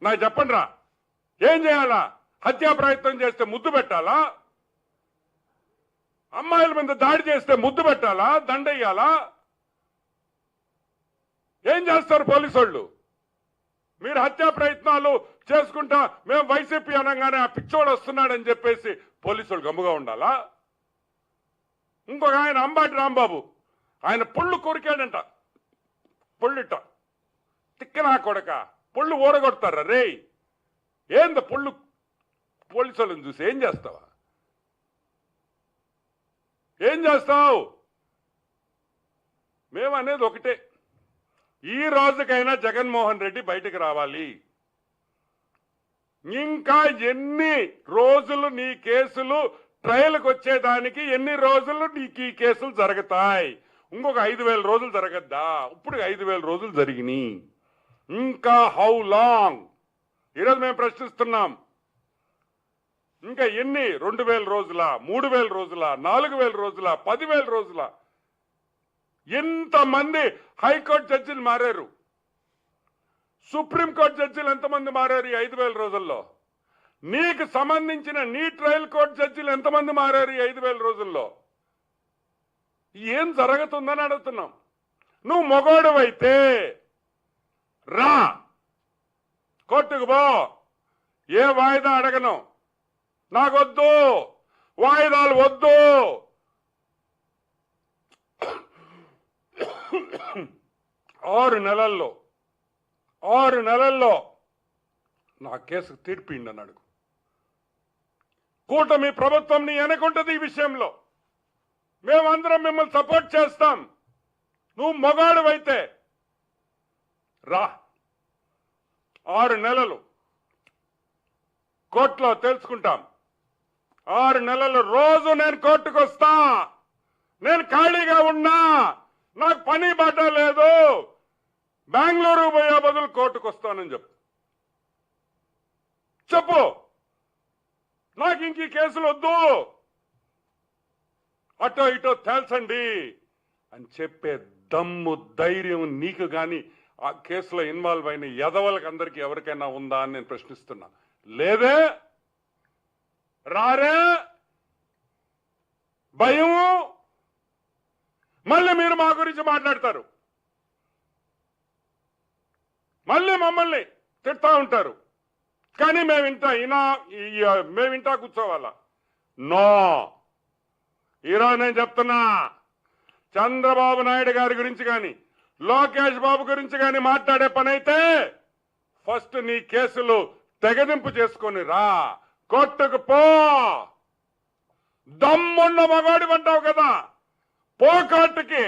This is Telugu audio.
నాకు చెప్పండి రా, ఏం చేయాలా? హత్యా ప్రయత్నం చేస్తే ముద్దు పెట్టాలా? అమ్మాయిల మీద దాడి చేస్తే ముద్దు పెట్టాలా? దండయ్యాలా? ఏం చేస్తారు పోలీసు వాళ్ళు? మీరు హత్యా ప్రయత్నాలు చేసుకుంటా మేము వైసీపీ అనగానే ఆ పిచ్చోడు వస్తున్నాడని చెప్పేసి పోలీసు వాళ్ళు గమ్ముగా ఉండాలా? ఇంకొక ఆయన అంబాటి రాంబాబు, ఆయన పొళ్ళు కొరికాడంట. పొళ్ళుట తిక్కనా కొడక, పొళ్ళు ఊడగొడతారా రే? ఏంద పొళ్ళు? పోలీసు వాళ్ళని చూసి ఏం చేస్తావా? ఏం చేస్తావు? మేమనేది ఒకటే, ఈ రోజుకైనా జగన్మోహన్ రెడ్డి బయటకు రావాలి. ఇంకా ఎన్ని రోజులు నీ కేసులు ట్రయల్కి వచ్చేదానికి, ఎన్ని రోజులు నీకు ఈ కేసులు జరుగుతాయి? ఇంకొక 5,000 రోజులు జరగద్దా? ఇప్పుడు 5,000 రోజులు జరిగినాయి, ఇంకా హౌ లాంగ్? ఈరోజు మేము ప్రశ్నిస్తున్నాం. ఇంకా ఎన్ని? 2,000 రోజుల, 3,000 రోజుల, 4,000 రోజుల, 10,000 రోజుల? ఎంతమంది హైకోర్టు జడ్జిలు మారారు? సుప్రీంకోర్టు జడ్జిలు ఎంతమంది మారారు ఈ 5,000 రోజుల్లో? నీకు సంబంధించిన నీ ట్రయల్ కోర్టు జడ్జిలు ఎంతమంది మారారు ఈ 5,000 రోజుల్లో? ఏం జరుగుతుందని అడుగుతున్నాం. నువ్వు మొగోడువైతే రా, కోర్టుకు పో, ఏ వాయిదా అడగను, నాకొద్దు, వాయిదాలు వద్దు. 6 నెలల్లో నా కేసుకు తీర్పిండి అని అడుగు. కూటమి ప్రభుత్వం నీ వెనకుంటది ఈ విషయంలో. మేమందరం మిమ్మల్ని సపోర్ట్ చేస్తాం. నువ్వు మొగాడువైతే రా, 6 నెలలు కోర్టులో తెలుసుకుంటాం. 6 నెలలు రోజు నేను కోర్టుకు వస్తా. నేను ఖాళీగా ఉన్నా, నాకు పని బాట లేదు, బెంగళూరు పోయే బదులు కోర్టుకు వస్తానని చెప్పు. నాకు ఇంక ఈ కేసులు వద్దు, అటో ఇటో తేల్చండి అని చెప్పే దమ్ము, ధైర్యం నీకు కానీ ఆ కేసులో ఇన్వాల్వ్ అయిన ఎదవలకు అందరికీ ఎవరికైనా ఉందా అని నేను ప్రశ్నిస్తున్నా. లేదే, రారే, భయము. మళ్ళీ మీరు మా గురించి మాట్లాడతారు, మళ్ళీ మమ్మల్ని తిడతా ఉంటారు. కానీ మేమింటా కూర్చోవాలా? నో. ఈరోజు నేను చెప్తున్నా, చంద్రబాబు నాయుడు గారి గురించి కానీ లోకేష్ బాబు గురించి కానీ మాట్లాడే పని అయితే ఫస్ట్ నీ కేసులు తెగదింపు చేసుకొని రా, కోర్టుకు పో. దమ్మున్న మగాడి అంటావు కదా, పో కోర్టుకి.